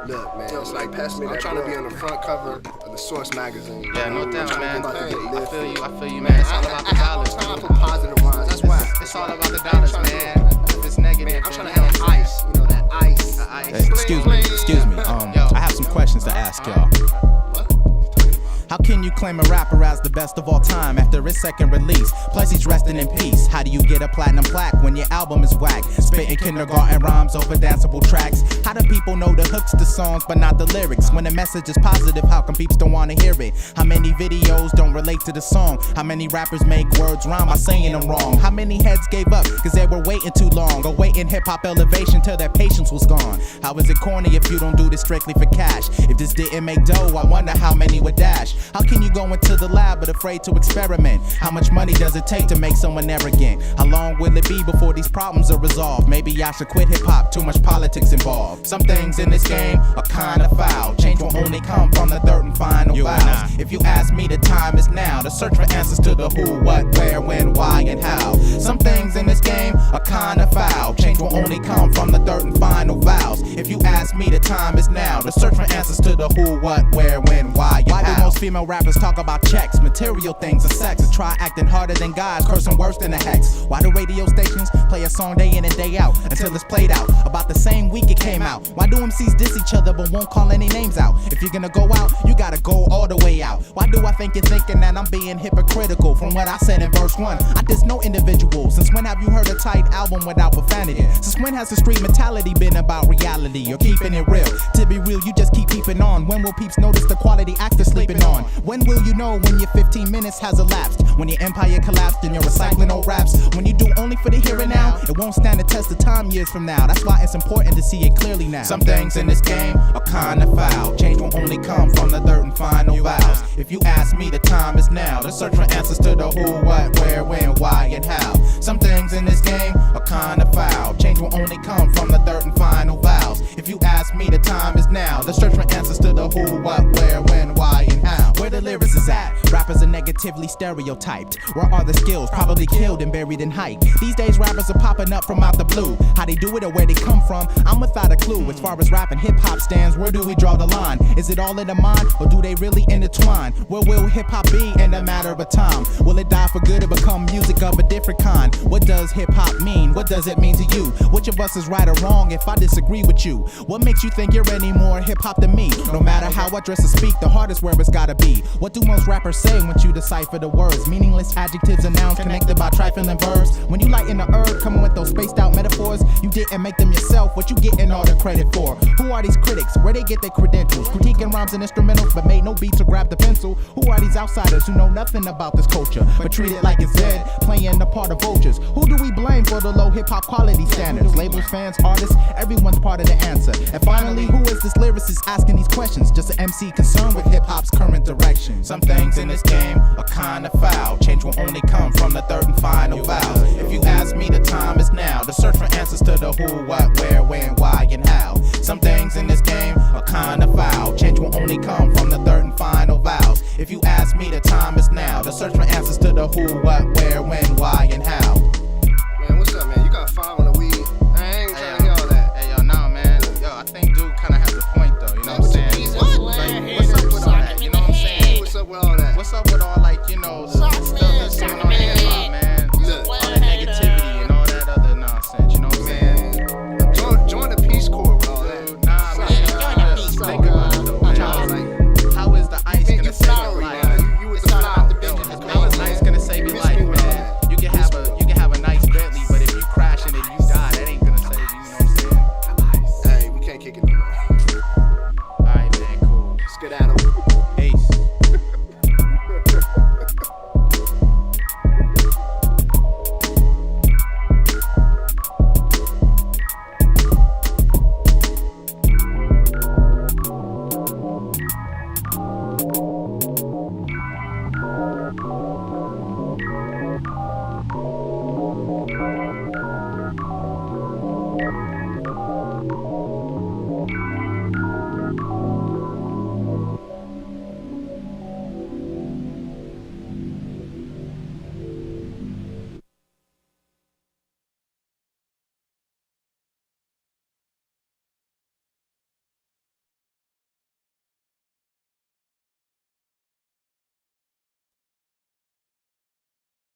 Look, man, it's like pass me that. I'm trying to be on the front cover of the Source magazine. Yeah, no doubt, man. I feel you, man. It's all about the dollars. I'm trying to put positive lines. That's why. It's all about the dollars, man. If it's negative, I'm trying to have ice. You know that ice. Hey, excuse me. I have some questions to ask y'all. How can you claim a rapper as the best of all time after his second release? Plus he's resting in peace. How do you get a platinum plaque when your album is whack? Spitting kindergarten rhymes over danceable tracks. How do people know the hooks to songs but not the lyrics? When the message is positive, how come peeps don't want to hear it? How many videos don't relate to the song? How many rappers make words rhyme by saying them wrong? How many heads gave up cause they were waiting too long, or waiting hip-hop elevation till their patience was gone? How is it corny if you don't do this strictly for cash? If this didn't make dough, I wonder how many would dash. How can you go into the lab but afraid to experiment? How much money does it take to make someone arrogant? How long will it be before these problems are resolved? Maybe I should quit hip-hop, too much politics involved. Some things in this game are kinda foul. Change will only come from the third and final vows. If you ask me, the time is now to search for answers to the who, what, where, when, why, and how. Some things in this game are kinda foul. Change will only come from the third and final vows. If you ask me, the time is now to search for answers to the who, what, where, when, why, and how. Why do most female rappers talk about checks, material things, and sex, and try acting harder than guys, cursing worse than a hex? Why do radio stations play a song day in and day out until it's played out about the same week it came out? Why do MCs diss each other but won't call any names out? If you're gonna go out, you gotta go all the way out. Why do I think you're thinking that I'm being hypocritical from what I said in verse 1? I diss no individual. Since when have you heard a tight album without profanity? Since when has the street mentality been about reality or keeping it real? To be real, you just keep keeping on. When will peeps notice the quality actor sleeping on? When will you know when your 15 minutes has elapsed? When your empire collapsed and you're recycling old raps? When you do only for the here and now, it won't stand the test of time years from now. That's why it's important to see it clearly now. Some things in this game are kinda foul. Change will only come from the third and final vows. If you ask me, the time is now to search for answers to the who, what, where, when, why, and how. Some things in this game are kinda foul. Change will only come from the third and final vows. If you ask me, the time is now to search for answers to the who, what, where, when, why, and how. Where the lyrics is at, rappers are negatively stereotyped. Where are the skills? Probably killed and buried in hype. These days rappers are popping up from out the blue. How they do it or where they come from, I'm without a clue. As far as rap and hip-hop stands, where do we draw the line? Is it all in the mind, or do they really intertwine? Where will hip-hop be in a matter of time? Will it die for good or become music of a different kind? What does hip-hop mean? What does it mean to you? Which of us is right or wrong if I disagree with you? What makes you think you're any more hip-hop than me? No matter how I dress or speak, the heart is where it's gotta be. What do most rappers say once you decipher the words? Meaningless adjectives and nouns connected by trifling verbs. When you lighten the herb, coming with those spaced out metaphors, you didn't make them yourself. What you getting all the credit for? Who are these critics? Where they get their credentials? Critiquing rhymes and instrumentals, but made no beat to grab the pencil. Who are these outsiders who know nothing about this culture, but treat it like it's dead, playing the part of vultures? Who do we blame for the low hip-hop quality standards? Labels, fans, artists, everyone's part of the answer. And finally, who is this lyricist asking these questions? Just an MC concerned with hip-hop's current direction. Some things in this game are kinda foul. Change will only come from the third and final vows. If you ask me, the time is now to search for answers to the who, what, where, when, why, and how. Some things in this game are kinda foul. Change will only come from the third and final vows. If you ask me, the time is now to search for answers to the who, what, where, when, why, and how. Man, what's up, man? You got 5 on the weed.